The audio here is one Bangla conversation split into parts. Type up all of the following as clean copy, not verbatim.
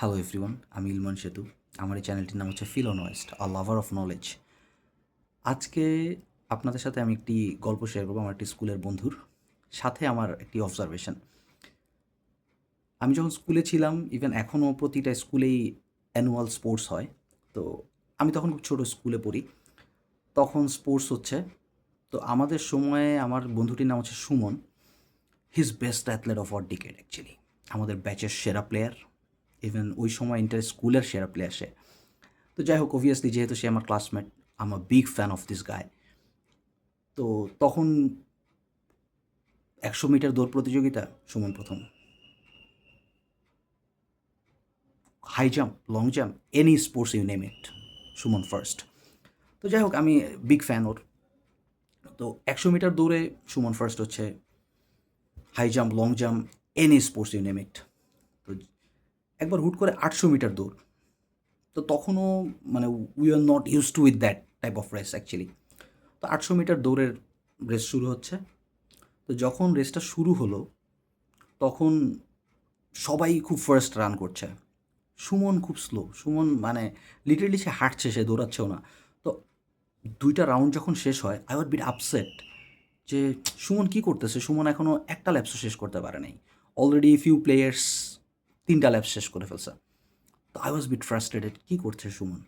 হ্যালো এভরিওয়ান, আমি ইলমান সেতু। আমার এই চ্যানেলটির নাম হচ্ছে feel on west, a lover of knowledge. আজকে আপনাদের সাথে আমি একটি গল্প শেয়ার করবো আমার একটি স্কুলের বন্ধুর সাথে। আমার একটি অবজারভেশন, আমি যখন স্কুলে ছিলাম, ইভেন এখনও প্রতিটা স্কুলেই অ্যানুয়াল স্পোর্টস হয়। তো আমি তখন খুব ছোটো স্কুলে পড়ি, তখন স্পোর্টস হচ্ছে। তো আমাদের সময়ে আমার বন্ধুটির নাম হচ্ছে Suman. His best athlete of our decade actually, আমাদের ব্যাচের সেরা প্লেয়ার। ইভেন ওই সময় ইন্টার স্কুলের সেরা প্লেয়ার সে। তো যাই হোক, অবভিয়াসলি যেহেতু সে আমার classmate, I am a big fan of this guy. তো তখন 100 মিটার দৌড় প্রতিযোগিতা, সুমন প্রথম। High jump, long jump, any sports you name it, Suman first. তো যাই হোক, আমি বিগ ফ্যান ওর। তো 100 মিটার দৌড়ে সুমন ফার্স্ট হচ্ছে, high jump, long jump, any sports you name it. তো একবার হুট করে 800 মিটার দৌড়। তো তখনও মানে we are not use to with that type of race actually. তো 800 মিটার দৌড়ের রেস শুরু হচ্ছে। তো যখন রেসটা শুরু হলো, তখন সবাই খুব ফার্স্ট রান করছে, সুমন খুব স্লো। সুমন মানে লিটারেলি সে হাঁটছে, সে দৌড়াচ্ছেও না। তো 2টা রাউন্ড যখন শেষ হয়, আই ওয়াজ বিট আপসেট যে সুমন কী করতেছে। সুমন এখনও একটা ল্যাপসও শেষ করতে পারে নাই। অলরেডি ফিউ প্লেয়ার্স 3টা ল্যাপস শেষ করে ফেলছে। তো আই ওয়াজ বিট ফ্রাস্ট্রেটেড, কী করছে সুমন।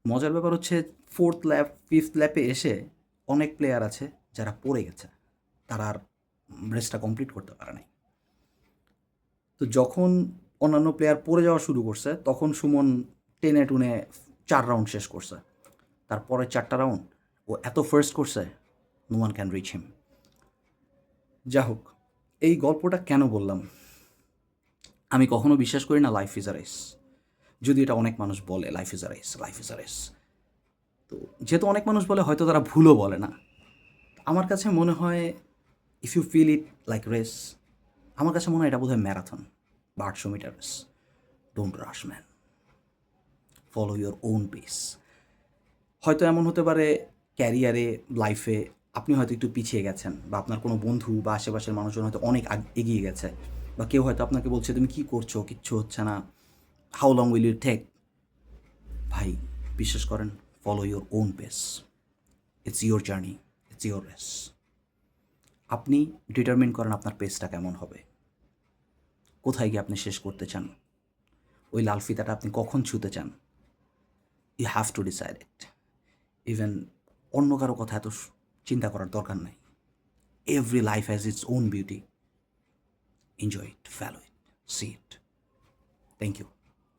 মজার ব্যাপার হচ্ছে, 4th ল্যাপ 5th ল্যাপে এসে অনেক প্লেয়ার আছে যারা পড়ে গেছে, তারা আর রেসটা কমপ্লিট করতে পারে নাই। তো যখন অন্যান্য প্লেয়ার পড়ে যাওয়া শুরু করছে, তখন সুমন টেনে টুনে 4 রাউন্ড শেষ করছে। তারপরে 4টা রাউন্ড ও এত ফার্স্ট করছে, নো ওয়ান ক্যান রিচ হিম। যা হোক, এই গল্পটা কেন বললাম, আমি কখনো বিশ্বাস করি না লাইফ ইজ আ রেস। যদি এটা অনেক মানুষ বলে life is a race, life is a race. তো যেহেতু অনেক মানুষ বলে, হয়তো তারা ভুলও বলে না। আমার কাছে মনে হয়, if you feel it like race, আমার কাছে মনে হয় এটা বোধহয় ম্যারাথন বা 800 meter race. Don't rush man, follow your own pace. হয়তো এমন হতে পারে ক্যারিয়ারে, লাইফে আপনি হয়তো একটু পিছিয়ে গেছেন, বা আপনার কোনো বন্ধু বা আশেপাশের মানুষজন হয়তো অনেক এগিয়ে গেছে, বা কেউ হয়তো আপনাকে বলছে তুমি কী করছো, কিচ্ছু হচ্ছে না, how long will you take. ভাই, বিশ্বাস করেন, follow your own pace. It's your journey, it's your race. আপনি ডিটারমিন করেন আপনার পেসটা কেমন হবে, কোথায় গিয়ে আপনি শেষ করতে চান, ওই লাল ফিতাটা আপনি কখন ছুঁতে চান। You have to decide it. Even অন্য কারো কথা এত চিন্তা করার দরকার নাই। Every life has its own beauty. Enjoy it, follow it, see it. Thank you.